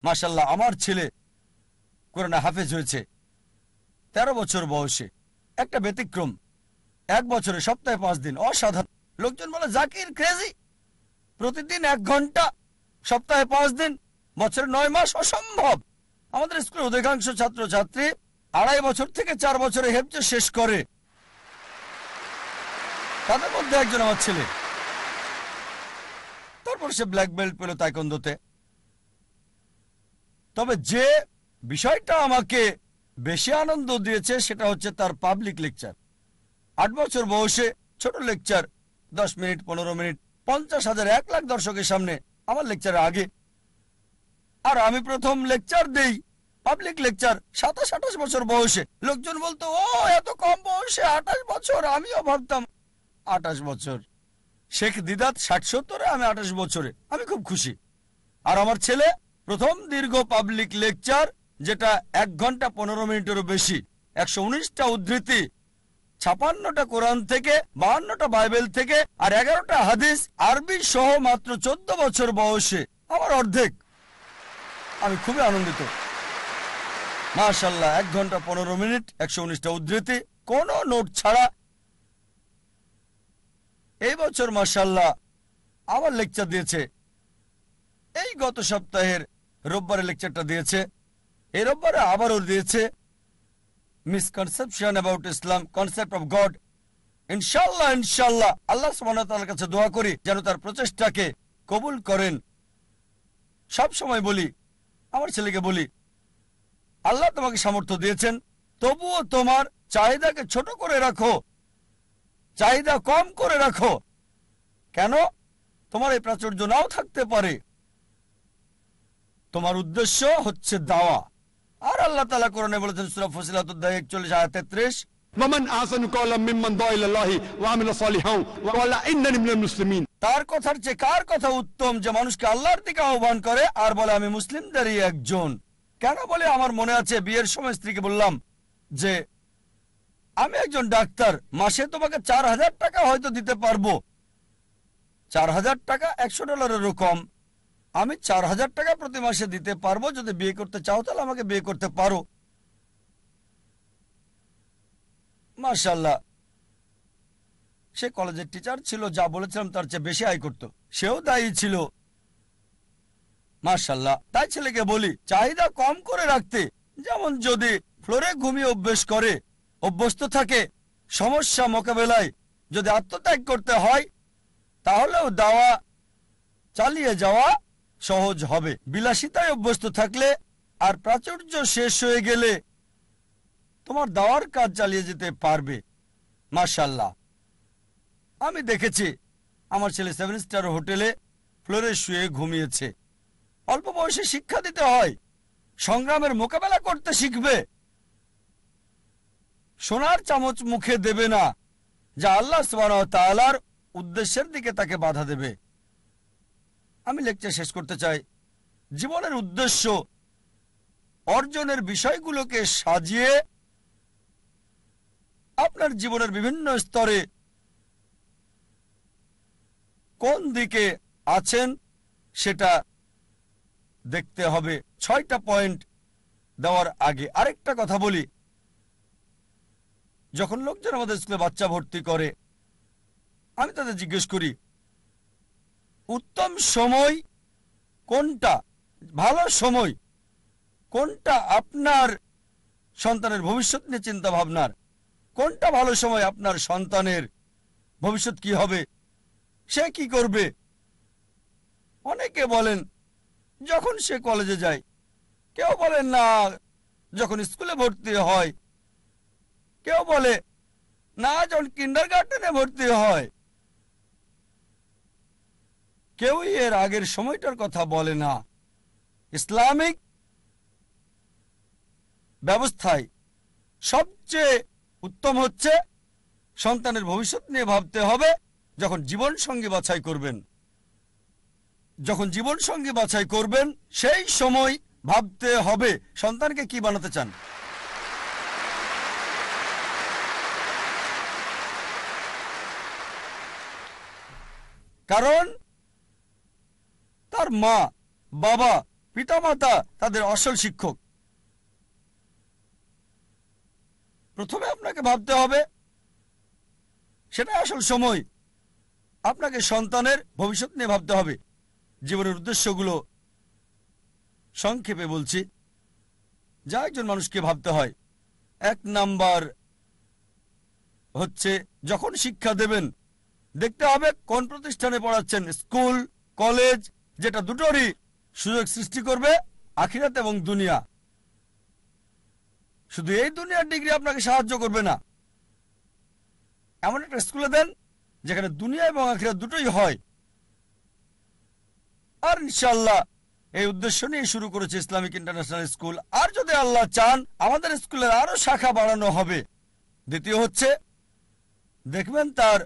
মাশাআল্লাহ, আমার ছেলে কোরআনে হাফেজ হয়েছে 13 বছর বয়সে। একটা ব্যতিক্রম, 1 বছরে সপ্তাহে 5 দিন, অসাধারণ। লোকজন বলে জাকির ক্রেজি, প্রতিদিন 1 ঘন্টা, সপ্তাহে 5 দিন, বছরে 9 মাস, অসম্ভব। আমাদের স্কুলের অধিকাংশ ছাত্রছাত্রী 2.5 বছর থেকে 4 বছরে হেফজ শেষ করে, তাদের মধ্যে একজন আমার ছেলে। তারপর সে ব্ল্যাক বেল্ট পেল তাইকোন্ডোতে। তবে যে বিষয়টা আমাকে বেশি আনন্দ দিয়েছে সেটা হচ্ছে তার পাবলিক লেকচার। 8 বছর বয়সে ছোট লেকচার, 10 মিনিট, 15 মিনিট, 50,000, 1 লাখ দর্শকের সামনে আমার লেকচারের আগে। আর আমি প্রথম লেকচার দেই, পাবলিক লেকচার, 27-28 বছর বয়সে। লোকজন বলতো, ও এত কম বয়সে 28 বছর। আমিও ভাবতাম 28 বছর। শেখ দিদাত 60-70-এ, আমি 28 বছরে। আমি খুব খুশি। আর আমার ছেলে প্রথম দীর্ঘ পাবলিক লেকচার, যেটা 1 ঘন্টা 15 মিনিটেরও বেশি, 119টা উদ্ধৃতি, 56টা কোরআন থেকে, 52টা বাইবেল থেকে, আর 11টা হাদিস আরবি সহ, মাত্র 14 বছর বয়সে। আমার অর্ধেক। আমি খুবই আনন্দিত। মাশাআল্লাহ, 1 ঘন্টা 15 মিনিট, 119টা উদ্ধৃতি, কোনো নোট ছাড়া। এই বছর মাশাআল্লাহ আবার লেকচার দিয়েছে। এই গত সপ্তাহের রোববারে লেকচারটা দিয়েছে, এই রোববারে আবারও দিয়েছে, misconception about Islam, concept of god. ইনশাআল্লাহ ইনশাআল্লাহ আল্লাহ সুবহানাহু ওয়া তাআলার কাছে দোয়া করি যেন তার প্রচেষ্টাকে কবুল করেন। সব সময় বলি, আমার ছেলেকে বলি, আল্লাহ তোমাকে সামর্থ্য দিয়েছেন, তবুও তোমার চাহিদাকে ছোট করে রাখো, চাহিদা কম করে রাখো। কেন? তোমার এই প্রাচুর্য নাও থাকতে পারে। তোমার উদ্দেশ্য হচ্ছে দাওয়া। আর আল্লাহ তাআলা কোরআনে বলেছেন, সূরা ফুসিলাত অধ্যায় 41 আয়াত 33, ওয়ামান আহসানু ক্বালাম মিম্মান দাআ ইলাল্লাহি ওয়া আমিলা সালিহান ওয়া ক্বালা ইন্নানি মিনাল মুসলিমিন। তার কথার চেয়ে কার কথা উত্তম, যে মানুষকে আল্লাহর দিকে আহ্বান করে আর বলে আমি মুসলিমদেরই একজন। কেন বলে, আমার মনে আছে বিয়ের সময় স্ত্রীকে বললাম যে আমি একজন ডাক্তার, মাসে তোমাকে 4,000 টাকা হয়তো দিতে পারবো। 4,000 টাকা $100 কম। আমি 4,000 টাকা প্রতি মাসে দিতে পারবো। যদি বিয়ে করতে চাও তাহলে আমাকে বিয়ে করতে পারো। মাশাআল্লাহ, সে কলেজের টিচার ছিল, যা বলেছিলাম তার চেয়ে বেশি আয় করত। সেও দায়ী ছিল। মাশাআল্লাহ, তাই ছেলেকে বলি চাহিদা কম করে রাখতে। যেমন যদি ফ্লোরে ঘুমিয়ে অভ্যস্ত থাকে, সমস্যা মোকাবেলায় যদি আত্মত্যাগ করতে হয়, তাহলেও দাওয়া চালিয়ে যাওয়া সহজ হবে। বিলাসিতায় অভ্যস্ত থাকলে আর প্রাচুর্য শেষ হয়ে গেলে তোমার দাওয়ার কাজ চালিয়ে যেতে পারবে। মাশাআল্লাহ, আমি দেখেছি আমার ছেলে 7 স্টার হোটেলে ফ্লোরে শুয়ে ঘুমিয়েছে। অল্প বয়সে শিক্ষা দিতে হয়, সংগ্রামের মোকাবেলা করতে শিখবে। সোনার চামচ মুখে দেবে না, যা আল্লাহ সুবহানাহু ওয়া তাআলার উদ্দেশ্যের দিকে তাকে বাধা দেবে। আমি লেকচার শেষ করতে চাই। জীবনের উদ্দেশ্য অর্জনের বিষয়গুলোকে সাজিয়ে আপনার জীবনের বিভিন্ন স্তরে কোন দিকে আছেন সেটা দেখতে হবে। 6টা পয়েন্ট দেওয়ার আগে আরেকটা কথা বলি। যখন লোকজন আমাদের স্কুলে বাচ্চা ভর্তি করে, আমি তাদের জিজ্ঞেস করি উত্তম সময় কোনটা, ভালো সময় কোনটা আপনার সন্তানের ভবিষ্যৎ নিয়ে চিন্তা ভাবনার। কোনটা ভালো সময় আপনার সন্তানের ভবিষ্যৎ কি হবে, সে কি করবে। অনেকে বলেন যখন সে কলেজে যায়, কেউ বলেন না যখন স্কুলে ভর্তি হয়, কেউ বলে না যখন কিন্ডারগার্টেনে ভর্তি হয়। কেউই এর আগের সময়টার কথা বলে না। ইসলামিক ব্যবস্থায় সবচেয়ে উত্তম হচ্ছে সন্তানের ভবিষ্যৎ নিয়ে ভাবতে হবে যখন জীবন সঙ্গী বাছাই করবেন। যখন জীবন সঙ্গী বাছাই করবেন সেই সময় ভাবতে হবে সন্তানকে কি বানাতে চান। কারণ তার মা বাবা পিতামাতা তাদের আসল শিক্ষক। প্রথমে আপনাকে ভাবতে হবে, সেটা আসল সময়, আপনাকে সন্তানের ভবিষ্যৎ নিয়ে ভাবতে হবে। জীবনের উদ্দেশ্যগুলো সংক্ষেপে বলছি, যা একজন মানুষকে ভাবতে হয়। 1 নাম্বার হচ্ছে, যখন শিক্ষা দেবেন দেখতে হবে কোন প্রতিষ্ঠানে পড়াচ্ছেন। স্কুল, কলেজ, যেটা দুটোরই সুযোগ সৃষ্টি করবে আখিরাত এবং দুনিয়া। শুধু এই দুনিয়ার ডিগ্রি আপনাকে সাহায্য করবে না, এমন একটা স্কুলে দেন যেখানে দুনিয়া এবং আখিরাত দুটোই হয়। আর ইনশাআল্লাহ এই উদ্দেশ্য নিয়ে শুরু করেছে ইসলামিক ইন্টারন্যাশনাল স্কুল। আর যদি আল্লাহ চান আমাদের স্কুলের আরো শাখা বাড়ানো হবে। দ্বিতীয় হচ্ছে, দেখবেন তার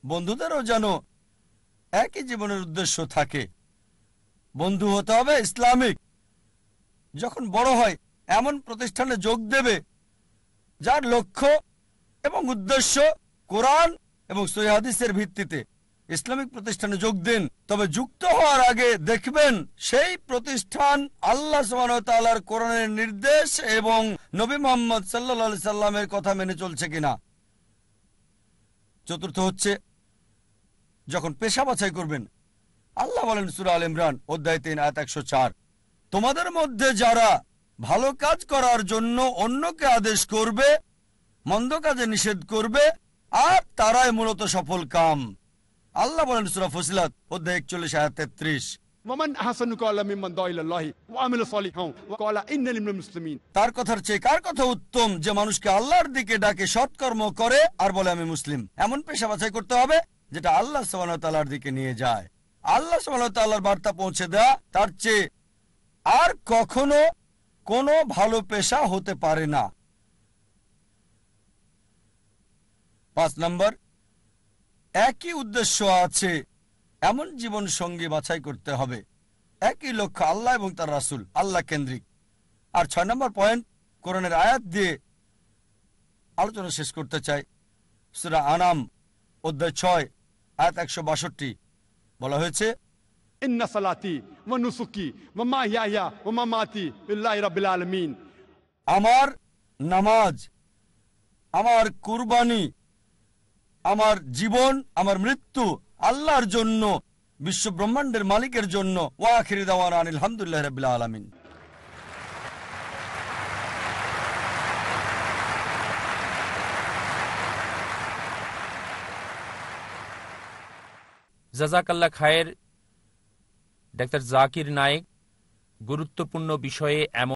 বন্ধুদেরও যেন একই জীবনের উদ্দেশ্য থাকে। বন্ধু হতে হবে ইসলামিক। যখন বড় হয় এমন প্রতিষ্ঠানে যোগ দেবে যার লক্ষ্য এবং উদ্দেশ্য কোরআন এবং সহিহ হাদিসের ভিত্তিতে। ইসলামিক প্রতিষ্ঠানে যোগ দিন, তবে যুক্ত হওয়ার আগে দেখবেন সেই প্রতিষ্ঠান আল্লাহ সুবহানাহু ওয়া তাআলার কোরআনের নির্দেশ এবং নবী মুহাম্মদ সাল্লাল্লাহু আলাইহি সাল্লামের কথা মেনে চলছে কিনা। চতুর্থ হচ্ছে, যখন পেশা বাছাই করবেন, আল্লাহ বলেন সূরা আল ইমরান অধ্যায় 3 আয়াত 104, তোমাদের মধ্যে যারা ভালো কাজ করার জন্য অন্যকে আদেশ করবে, মন্দ কাজে নিষেধ করবে, আর তারাই মূলত সফল কাম। আল্লাহ বলেন সূরা ফুসিলাত অধ্যায় 41 আয়াত 33, ومن أحسن قولا ممن دعا إلى الله وعمل صالحا وقال إنني من المسلمين। তার কথার চেয়ে কার কথা উত্তম যে মানুষকে আল্লাহর দিকে ডাকে, সৎকর্ম করে আর বলে আমি মুসলিম। এমন পেশা বাছাই করতে হবে যেটা আল্লাহ সুবহানাহু ওয়া তাআলার দিকে নিয়ে যায়। আল্লাহ সুবহানাহু ওয়া তাআলার বার্তা পৌঁছে দেয়া, তার চেয়ে আর কখনো কোনো ভালো পেশা হতে পারে না। 5 নম্বর, একই উদ্দেশ্য আছে এমন জীবন সঙ্গী বাছাই করতে হবে, একই লক্ষ্য আল্লাহ এবং তার রাসূল, আল্লাহ কেন্দ্রিক। আর 6 নম্বর পয়েন্ট, কোরআনের আয়াত দিয়ে আলোচনা শেষ করতে চাই। সূরা আনাম অধ্যায় 6 আয়াত 162 বলা হয়েছে, إن صلاتي ونسكي ومحياي ومماتي لله رب العالمين। আমার নামাজ, আমার কুরবানি, আমার জীবন, আমার মৃত্যু আল্লাহর জন্য, বিশ্ব ব্রহ্মাণ্ডের মালিকের জন্য। ওয়া আখিরু দাওয়ানা আনিল হামদুলিল্লাহি রাব্বিল আলামিন। জাযাকাল্লাহ খায়ের। ডাক্তার জাকির নায়েক গুরুত্বপূর্ণ বিষয়ে এমন